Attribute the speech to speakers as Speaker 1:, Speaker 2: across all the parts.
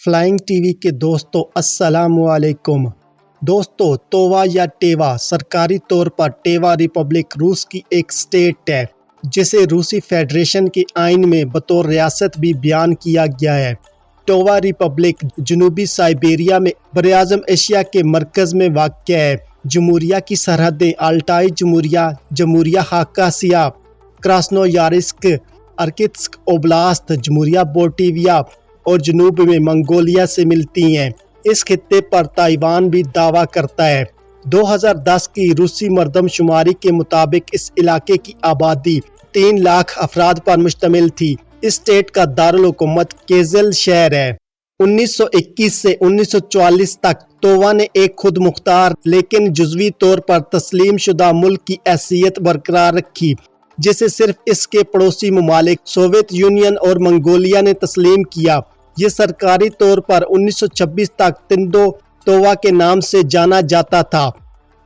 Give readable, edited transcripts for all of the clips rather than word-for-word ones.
Speaker 1: Flying T V کے دوستوں السلام علیکم۔ دوستوں، تووا یا ٹیوا سرکاری طور پر ٹیوا ریپبلک روس کی ایک اسٹیٹ ہے جسے روسی فیڈریشن کے آئین میں بطور ریاست بھی بیان کیا گیا ہے۔ ٹووا ریپبلک جنوبی سائبیریا میں براعظم ایشیا کے مرکز میں واقع ہے۔ جمہوریہ کی سرحدیں آلٹائی جمہوریہ، جمہوریہ خاکاسیہ، کراسنویارسک، ارکتسک اوبلاست، جمہوریہ بولیویا اور جنوب میں منگولیا سے ملتی ہیں۔ اس خطے پر تائیوان بھی دعویٰ کرتا ہے۔ 2010 کی روسی مردم شماری کے مطابق اس علاقے کی آبادی 3 لاکھ افراد پر مشتمل تھی۔ اس اسٹیٹ کا دارالحکومت کیزل شہر ہے۔ 1921 سے 1944 تک تووا نے ایک خود مختار لیکن جزوی طور پر تسلیم شدہ ملک کی حیثیت برقرار رکھی، جسے صرف اس کے پڑوسی ممالک سوویت یونین اور منگولیا نے تسلیم کیا۔ یہ سرکاری طور پر 1926 تک تندو تووا کے نام سے جانا جاتا تھا۔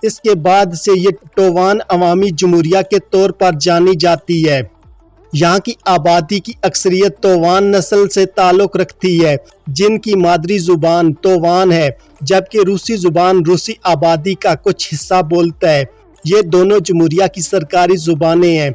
Speaker 1: اس کے بعد سے یہ ٹووان عوامی جمہوریہ کے طور پر جانی جاتی ہے۔ یہاں کی آبادی کی اکثریت تووان نسل سے تعلق رکھتی ہے، جن کی مادری زبان تووان ہے، جبکہ روسی زبان روسی آبادی کا کچھ حصہ بولتا ہے۔ یہ دونوں جمہوریہ کی سرکاری زبانیں ہیں۔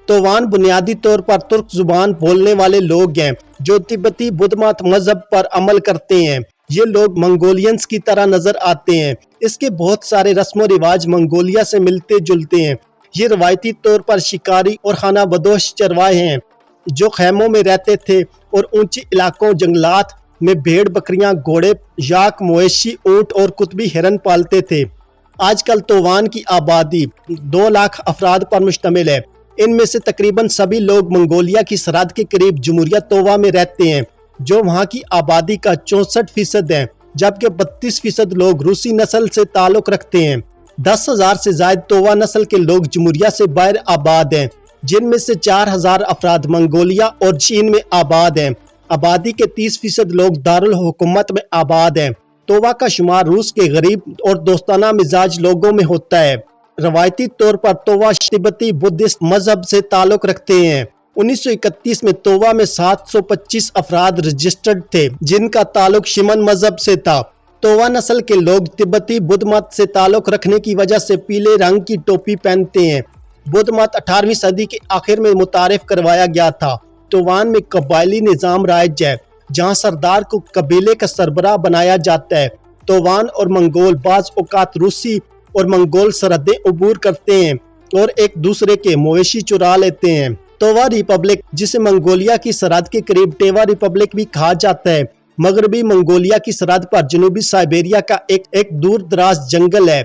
Speaker 1: تووان بنیادی طور پر ترک زبان بولنے والے لوگ ہیں جو تبتی بدھ مت مذہب پر عمل کرتے ہیں۔ یہ لوگ منگولینز کی طرح نظر آتے ہیں۔ اس کے بہت سارے رسم و رواج منگولیا سے ملتے جلتے ہیں۔ یہ روایتی طور پر شکاری اور خانہ بدوش چرواہے ہیں جو خیموں میں رہتے تھے اور اونچے علاقوں جنگلات میں بھیڑ بکریاں، گھوڑے، یاک، مویشی، اونٹ اور قطبی ہرن پالتے تھے۔ آج کل تووان کی آبادی 2 لاکھ افراد پر مشتمل ہے۔ ان میں سے تقریباً سبھی لوگ منگولیا کی سرحد کے قریب جمہوریہ تووا میں رہتے ہیں، جو وہاں کی آبادی کا 64% ہے، جبکہ 32% لوگ روسی نسل سے تعلق رکھتے ہیں۔ 10,000 سے زائد تووا نسل کے لوگ جمہوریہ سے باہر آباد ہیں، جن میں سے 4,000 افراد منگولیا اور چین میں آباد ہیں۔ آبادی کے 30% لوگ دارالحکومت میں آباد ہیں۔ تووا کا شمار روس کے غریب اور دوستانہ مزاج لوگوں میں ہوتا ہے۔ روایتی طور پر تووا تبتی بدھسٹ مذہب سے تعلق رکھتے ہیں۔ 1931 میں تووا میں 725 افراد رجسٹرڈ تھے جن کا تعلق شمن مذہب سے تھا۔ تووا نسل کے لوگ تبتی بدھ مت سے تعلق رکھنے کی وجہ سے پیلے رنگ کی ٹوپی پہنتے ہیں۔ بدھ مت 18ویں صدی کے آخر میں متعارف کروایا گیا تھا۔ تووان میں قبائلی نظام رائج ہے جہاں سردار کو قبیلے کا سربراہ بنایا جاتا ہے۔ تووان اور منگول بعض اوقات روسی اور منگول سرحدیں عبور کرتے ہیں اور ایک دوسرے کے مویشی چرا لیتے ہیں۔ تووا ریپبلک، جسے منگولیا کی سرحد کے قریب ٹیوا ریپبلک بھی کہا جاتا ہے، مغربی منگولیا کی سرحد پر جنوبی سائبیریا کا ایک دور دراز جنگل ہے۔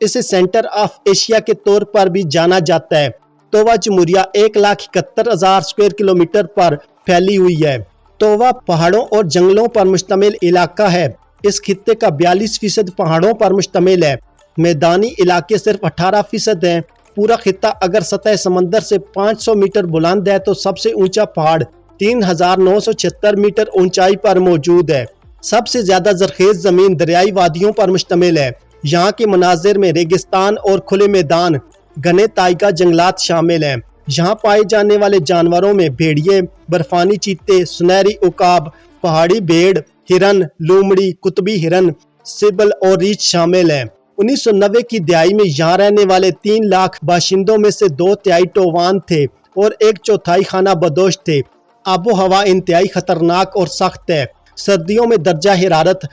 Speaker 1: اسے سینٹر آف ایشیا کے طور پر بھی جانا جاتا ہے۔ تووا جمہوریہ 1,71,000 اسکوائر کلومیٹر پر پھیلی ہوئی ہے۔ تووا پہاڑوں اور جنگلوں پر مشتمل علاقہ ہے۔ اس خطے کا 42% پہاڑوں پر مشتمل ہے۔ میدانی علاقے صرف 18% ہیں۔ پورا خطہ اگر سطح سمندر سے 500 میٹر بلند ہے تو سب سے اونچا پہاڑ 3,976 میٹر اونچائی پر موجود ہے۔ سب سے زیادہ زرخیز زمین دریائی وادیوں پر مشتمل ہے۔ یہاں کے مناظر میں ریگستان اور کھلے میدان، گھنے تائگہ جنگلات شامل ہیں۔ یہاں پائے جانے والے جانوروں میں بھیڑیے، برفانی چیتے، سنہری عقاب، پہاڑی بھیڑ، ہرن، لومڑی، قطبی ہرن، سبل اور ریچھ شامل ہیں۔ 1990 کی دہائی میں یہاں رہنے والے 3 لاکھ باشندوں میں سے 2/3 ٹووان تھے اور 1/4 خانہ بدوش تھے۔ آب و ہوا انتہائی خطرناک اور سخت ہے۔ سردیوں میں درجہ حرارت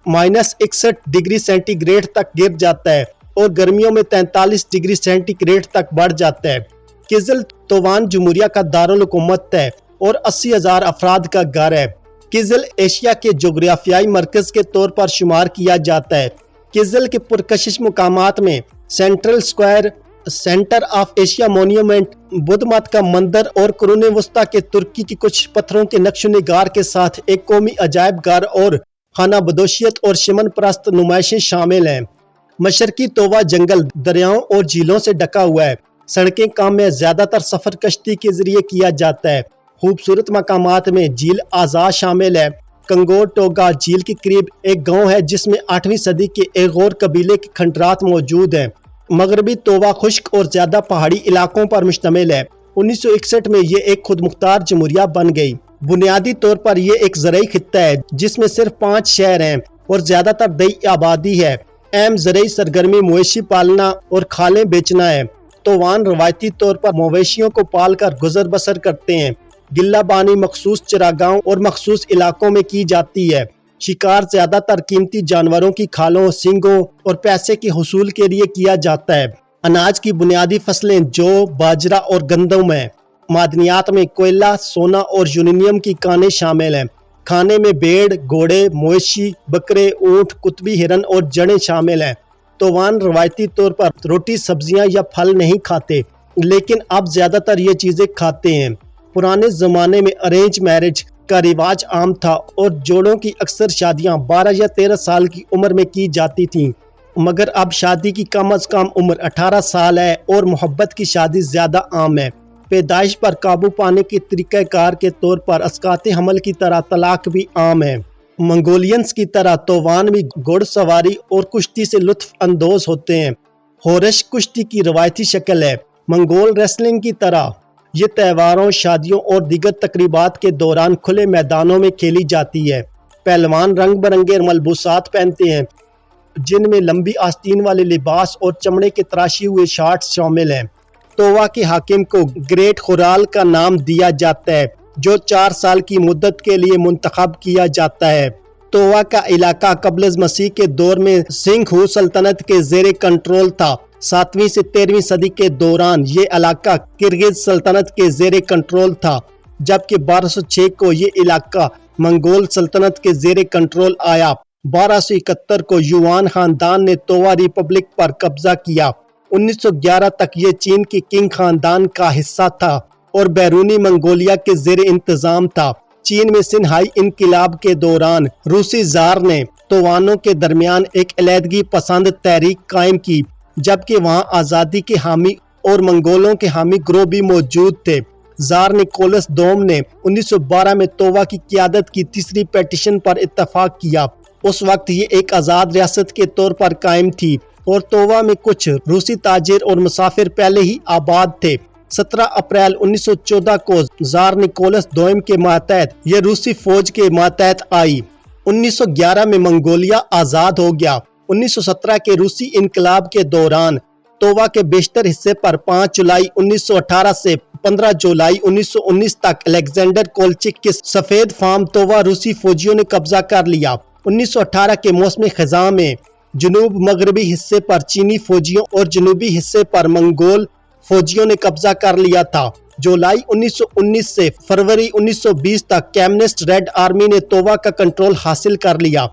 Speaker 1: -61 ڈگری سینٹی گریڈ تک گر جاتا ہے اور گرمیوں میں 43 ڈگری سینٹی گریڈ تک بڑھ جاتا ہے۔ کیزل تووان جمہوریہ کا دارالحکومت ہے اور 80,000 افراد کا گھر ہے۔ کیزل ایشیا کے جغرافیائی مرکز کے طور پر شمار کیا جاتا ہے۔ کیزل کے پرکشش مقامات میں central square, centre of Asia monument, بدھ مت کا مندر اور قرون وسطیٰ کے ترکی کے کچھ پتھروں کے نقش و نگار کے ساتھ ایک قومی عجائب گھر اور خانہ بدوشیت اور شمن پرست نمائشیں شامل ہیں۔ مشرقی تووا جنگل دریاؤں اور جھیلوں سے ڈھکا ہوا ہے۔ سڑکیں کام میں زیادہ تر سفر کشتی کے ذریعے کیا جاتا ہے۔ خوبصورت مقامات میں جھیل آزا شامل ہے۔ کنگور ٹوگا جھیل کے قریب ایک گاؤں ہے جس میں 8ویں صدی کے ایغور قبیلے کے کھنڈرات موجود ہیں۔ مغربی تووا خشک اور زیادہ پہاڑی علاقوں پر مشتمل ہے۔ 1961 میں یہ ایک خود مختار جمہوریہ بن گئی۔ بنیادی طور پر یہ ایک زرعی خطہ ہے جس میں صرف 5 شہر ہیں اور زیادہ تر دیہی آبادی ہے۔ اہم زرعی سرگرمی مویشی پالنا اور کھالیں بیچنا ہے۔ تووان روایتی طور پر مویشیوں کو پال کر گزر بسر کرتے ہیں۔ گلہ بانی مخصوص چراگاہوں اور مخصوص علاقوں میں کی جاتی ہے۔ شکار زیادہ تر قیمتی جانوروں کی کھالوں، سینگوں اور پیسے کے حصول کے لیے کیا جاتا ہے۔ اناج کی بنیادی فصلیں جو، باجرہ اور گندم ہیں۔ معدنیات میں کوئلہ، سونا اور یورینیم کی کانیں شامل ہیں۔ کھانے میں بھیڑ، گھوڑے، مویشی، بکرے، اونٹ، قطبی ہرن اور جڑیں شامل ہیں۔ تووان روایتی طور پر روٹی، سبزیاں یا پھل نہیں کھاتے، لیکن اب زیادہ تر یہ چیزیں کھاتے ہیں۔ پرانے زمانے میں ارینج میرج کا رواج عام تھا اور جوڑوں کی اکثر شادیاں 12 یا 13 سال کی عمر میں کی جاتی تھیں، مگر اب شادی کی کم از کم عمر 18 سال ہے اور محبت کی شادی زیادہ عام ہے۔ پیدائش پر قابو پانے کے طریقہ کار کے طور پر اسقاط حمل کی طرح طلاق بھی عام ہے۔ منگولینز کی طرح تووان بھی گھوڑ سواری اور کشتی سے لطف اندوز ہوتے ہیں۔ ہورش کشتی کی روایتی شکل ہے۔ منگول ریسلنگ کی طرح یہ تہواروں، شادیوں اور دیگر تقریبات کے دوران کھلے میدانوں میں کھیلی جاتی ہے۔ پہلوان رنگ برنگے ملبوسات پہنتے ہیں جن میں لمبی آستین والے لباس اور چمڑے کے تراشے ہوئے شارٹس شامل ہیں۔ تووا کے حاکم کو گریٹ خورال کا نام دیا جاتا ہے جو 4 سال کی مدت کے لیے منتخب کیا جاتا ہے۔ تووا کا علاقہ قبل از مسیح کے دور میں سنگھ ہو سلطنت کے زیر کنٹرول تھا۔ 7ویں سے 13ویں صدی کے دوران یہ علاقہ کرغز سلطنت کے زیر کنٹرول تھا، جبکہ 1206 کو یہ علاقہ منگول سلطنت کے زیر کنٹرول آیا۔ 1271 کو یوان خاندان نے تووا ریپبلک پر قبضہ کیا۔ 1911 تک یہ چین کے کنگ خاندان کا حصہ تھا اور بیرونی منگولیا کے زیر انتظام تھا۔ چین میں سنہائی انقلاب کے دوران روسی زار نے تووانوں کے درمیان ایک علیحدگی پسند تحریک قائم کی، جبکہ وہاں آزادی کے حامی اور منگولوں کے حامی گروہ بھی موجود تھے۔ زار نکولس دوم نے 1912 میں تووا کی قیادت کی تیسری پیٹیشن پر اتفاق کیا۔ اس وقت یہ ایک آزاد ریاست کے طور پر قائم تھی اور تووا میں کچھ روسی تاجر اور مسافر پہلے ہی آباد تھے۔ 17 اپریل 1914 کو زار نکولس دوم کے ماتحت یہ روسی فوج کے ماتحت آئی۔ 1911 میں منگولیا آزاد ہو گیا۔ 1917 کے روسی انقلاب کے دوران تووا کے بیشتر حصے پر 5 جولائی 1918 سے 15 جولائی 1919 تک الیگزینڈر کولچک کے سفید فام تووا روسی فوجیوں نے قبضہ کر لیا۔ 1918 کے موسم خزاں میں جنوب مغربی حصے پر چینی فوجیوں اور جنوبی حصے پر منگول فوجیوں نے قبضہ کر لیا تھا۔ جولائی 1919 سے فروری 1920 تک کمیونسٹ ریڈ آرمی نے تووا کا کنٹرول حاصل کر لیا،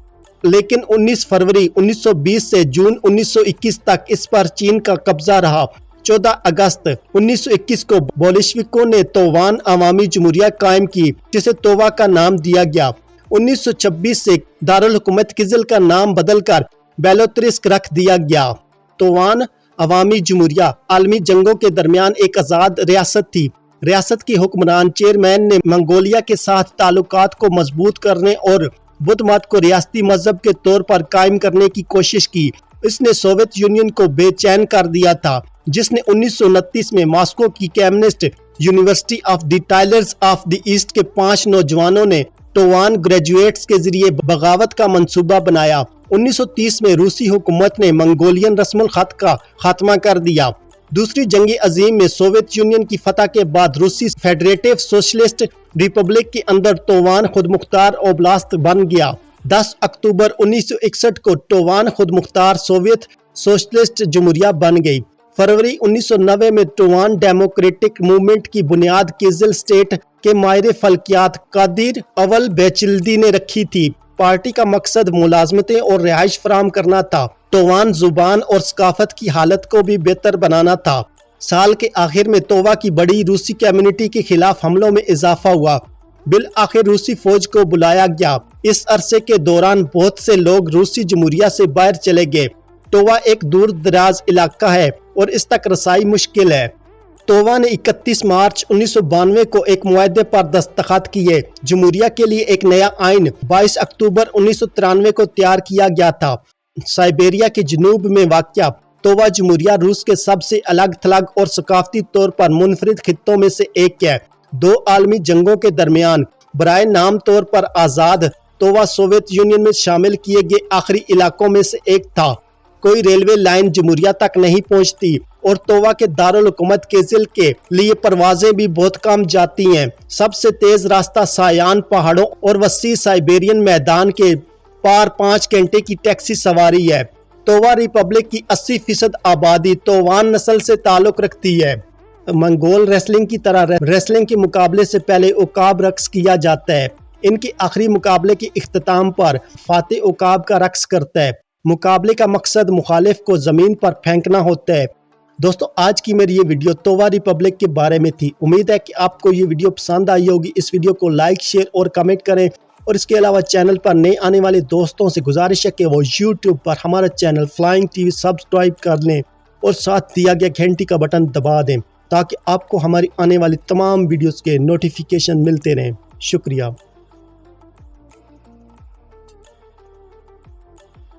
Speaker 1: لیکن 19 فروری 1920 سے جون 1921 تک اس پر چین کا قبضہ رہا۔ 14 اگست 1921 کو بولشوکوں نے تووان عوامی جمہوریہ قائم کی جسے تووا کا نام دیا گیا۔ 1926 سے دارالحکومت کزل کا نام بدل کر بیلوترسک رکھ دیا گیا۔ تووان عوامی جمہوریہ عالمی جنگوں کے درمیان ایک آزاد ریاست تھی۔ ریاست کی حکمران چیئرمین نے منگولیا کے ساتھ تعلقات کو مضبوط کرنے اور بدھ مت کو ریاستی مذہب کے طور پر قائم کرنے کی کوشش کی۔ اس نے سوویت یونین کو بے چین کر دیا تھا، جس نے 1929 میں ماسکو کی communist university of the toilers of the east کے 5 نوجوانوں نے تووان گریجویٹس کے ذریعے بغاوت کا منصوبہ بنایا۔ 1930 میں روسی حکومت نے منگولین رسم الخط کا خاتمہ کر دیا۔ دوسری جنگ عظیم میں سوویت یونین کی فتح کے بعد روسی فیڈریٹو سوشلسٹ ریپبلک کے اندر تووان خود مختار اوبلاست بن گیا۔ 10 اکتوبر 1961 کو تووان خود مختار سوویت سوشلسٹ جمہوریہ بن گئی۔ فروری 1990 میں تووان ڈیموکریٹک موومنٹ کی بنیاد کیزل اسٹیٹ کے ماہر فلکیات قادر اول بیچلدی نے رکھی تھی۔ پارٹی کا مقصد ملازمتیں اور رہائش فراہم کرنا تھا۔ تووان زبان اور ثقافت کی حالت کو بھی بہتر بنانا تھا۔ سال کے آخر میں تووا کی بڑی روسی کمیونٹی کے خلاف حملوں میں اضافہ ہوا۔ بالآخر روسی فوج کو بلایا گیا۔ اس عرصے کے دوران بہت سے لوگ روسی جمہوریہ سے باہر چلے گئے۔ تووا ایک دور دراز علاقہ ہے اور اس تک رسائی مشکل ہے۔ تووا نے 31 مارچ 1992 کو ایک معاہدے پر دستخط کیے۔ جمہوریہ کے لیے ایک نیا آئین 22 اکتوبر 1993 کو تیار کیا گیا تھا۔ سائبیریا کے جنوب میں واقع تووا جمہوریہ روس کے سب سے الگ تھلگ اور ثقافتی طور پر منفرد خطوں میں سے ایک ہے۔ 2 عالمی جنگوں کے درمیان برائے نام طور پر آزاد تووا سوویت یونین میں شامل کیے گئے آخری علاقوں میں سے ایک تھا۔ کوئی ریلوے لائن جمہوریہ تک نہیں پہنچتی اور تووا کے دارالحکومت کیزل کے لیے پروازیں بھی بہت کم جاتی ہیں۔ سب سے تیز راستہ سایان پہاڑوں اور وسیع سائبیرین میدان کے پار 5 گھنٹے کی ٹیکسی سواری ہے۔ تووا ریپبلک کی 80% آبادی تووان نسل سے تعلق رکھتی ہے۔ منگول ریسلنگ کی طرح ریسلنگ کے مقابلے سے پہلے عقاب رقص کیا جاتا ہے۔ ان کے آخری مقابلے کے اختتام پر فاتح عقاب کا رقص کرتا ہے۔ مقابلے کا مقصد مخالف کو زمین پر پھینکنا ہوتا ہے۔ دوستو آج کی میری یہ ویڈیو تووا ریپبلک کے بارے میں تھی۔ امید ہے کہ آپ کو یہ ویڈیو پسند آئی ہوگی۔ اس ویڈیو کو لائک شیئر اور کمنٹ کریں، اور اس کے علاوہ چینل پر نئے آنے والے دوستوں سے گزارش ہے کہ وہ یوٹیوب پر ہمارا channel flying T V subscribe کر لیں اور ساتھ دیا گیا گھنٹی کا بٹن دبا دیں تاکہ آپ کو ہماری آنے والی تمام ویڈیوز کے نوٹیفیکیشن ملتے رہیں۔ شکریہ۔